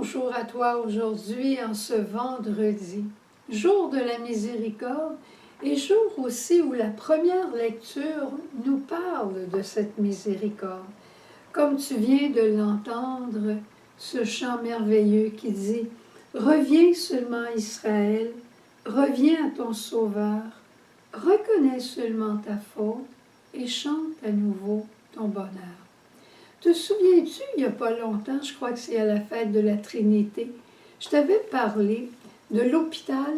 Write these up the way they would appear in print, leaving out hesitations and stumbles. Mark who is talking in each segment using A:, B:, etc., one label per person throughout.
A: bonjour à toi aujourd'hui en ce vendredi, jour de la miséricorde et jour aussi où la première lecture nous parle de cette miséricorde. Comme tu viens de l'entendre, ce chant merveilleux qui dit « Reviens seulement Israël, reviens à ton Sauveur, reconnais seulement ta faute et chante à nouveau ton bonheur. » Te souviens-tu, il n'y a pas longtemps, je crois que c'est à la fête de la Trinité, je t'avais parlé de l'hôpital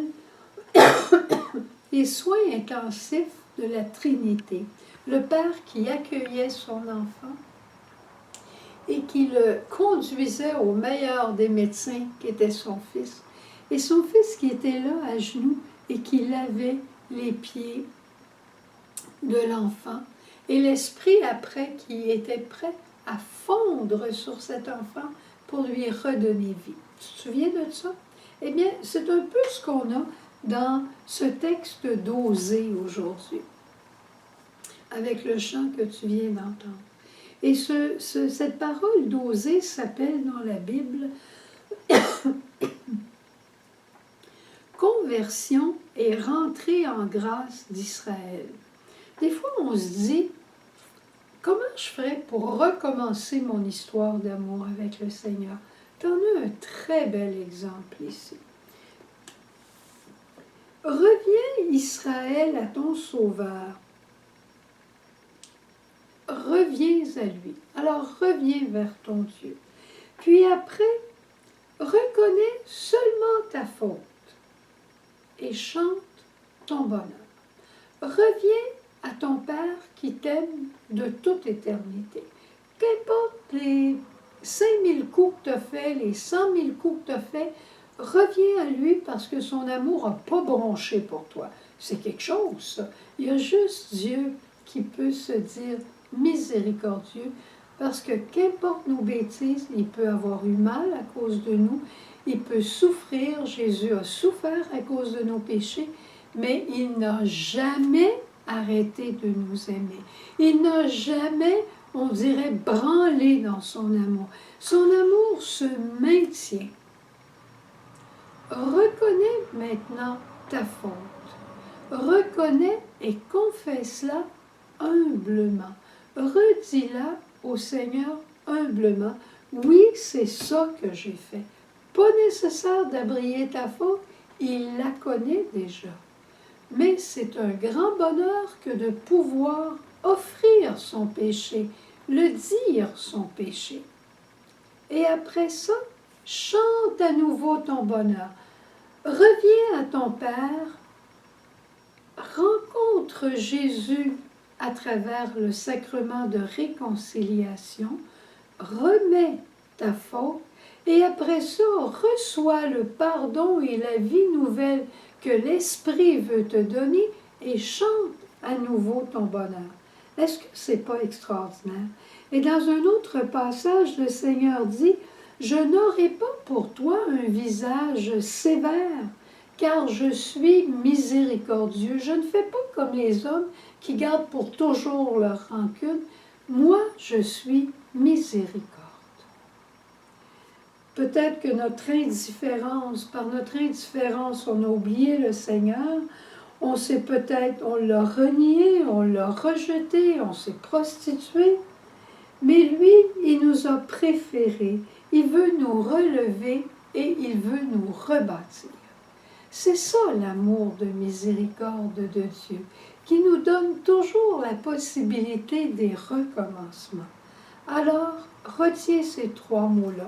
A: et soins intensifs de la Trinité. Le père qui accueillait son enfant et qui le conduisait au meilleur des médecins qui était son fils. Et son fils qui était là à genoux et qui lavait les pieds de l'enfant. Et l'esprit après qui était prêt à fondre sur cet enfant pour lui redonner vie. Tu te souviens de ça? Eh bien, c'est un peu ce qu'on a dans ce texte d'Osée aujourd'hui, avec le chant que tu viens d'entendre. Et cette parole d'Osée s'appelle dans la Bible « Conversion et rentrée en grâce d'Israël ». Des fois, on se dit, comment je ferais pour recommencer mon histoire d'amour avec le Seigneur? Tu en as un très bel exemple ici. Reviens, Israël, à ton Sauveur. Reviens à lui. Alors, reviens vers ton Dieu. Puis après, reconnais seulement ta faute et chante ton bonheur. Reviens à ton Père qui t'aime de toute éternité. Qu'importe les 5000 coups que tu as fait, les 100 000 coups que tu as fait, reviens à lui parce que son amour n'a pas bronché pour toi. C'est quelque chose, ça. Il y a juste Dieu qui peut se dire miséricordieux parce que qu'importe nos bêtises, il peut avoir eu mal à cause de nous, il peut souffrir, Jésus a souffert à cause de nos péchés, mais il n'a jamais arrêté de nous aimer. Il n'a jamais, on dirait, branlé dans son amour. Son amour se maintient. Reconnais maintenant ta faute. Reconnais et confesse-la humblement. Redis-la au Seigneur humblement. Oui, c'est ça que j'ai fait. Pas nécessaire d'abrier ta faute, il la connaît déjà. Mais c'est un grand bonheur que de pouvoir offrir son péché, le dire son péché. Et après ça, chante à nouveau ton bonheur. Reviens à ton Père, rencontre Jésus à travers le sacrement de réconciliation, remets ta faute et après ça, reçois le pardon et la vie nouvelle que l'Esprit veut te donner et chante à nouveau ton bonheur. Est-ce que c'est pas extraordinaire? Et dans un autre passage, le Seigneur dit « Je n'aurai pas pour toi un visage sévère, car je suis miséricordieux. Je ne fais pas comme les hommes qui gardent pour toujours leur rancune. Moi, je suis miséricorde. » Peut-être que par notre indifférence, on a oublié le Seigneur, on l'a renié, on l'a rejeté, on s'est prostitué, mais lui, il nous a préférés, il veut nous relever et il veut nous rebâtir. C'est ça l'amour de miséricorde de Dieu, qui nous donne toujours la possibilité des recommencements. Alors, retiens ces 3 mots-là.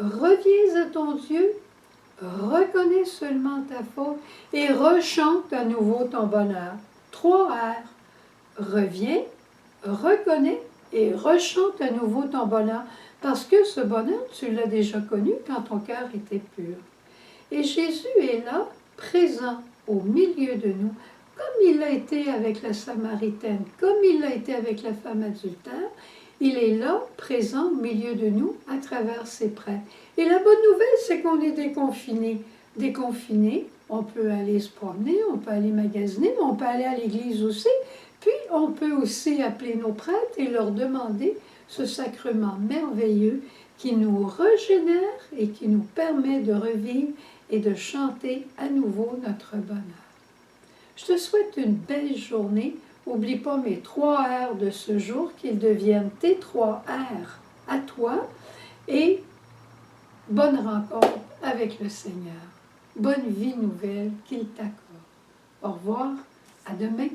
A: Reviens à ton Dieu, reconnais seulement ta faute et rechante à nouveau ton bonheur. 3 R. Reviens, reconnais et rechante à nouveau ton bonheur parce que ce bonheur, tu l'as déjà connu quand ton cœur était pur. Et Jésus est là, présent au milieu de nous, comme il l'a été avec la Samaritaine, comme il l'a été avec la femme adultère. Il est là, présent au milieu de nous, à travers ses prêtres. Et la bonne nouvelle, c'est qu'on est déconfinés. Déconfinés, on peut aller se promener, on peut aller magasiner, mais on peut aller à l'église aussi. Puis, on peut aussi appeler nos prêtres et leur demander ce sacrement merveilleux qui nous régénère et qui nous permet de revivre et de chanter à nouveau notre bonheur. Je te souhaite une belle journée. N'oublie pas mes 3 R de ce jour, qu'ils deviennent tes 3 R à toi, et bonne rencontre avec le Seigneur. Bonne vie nouvelle qu'il t'accorde. Au revoir, à demain.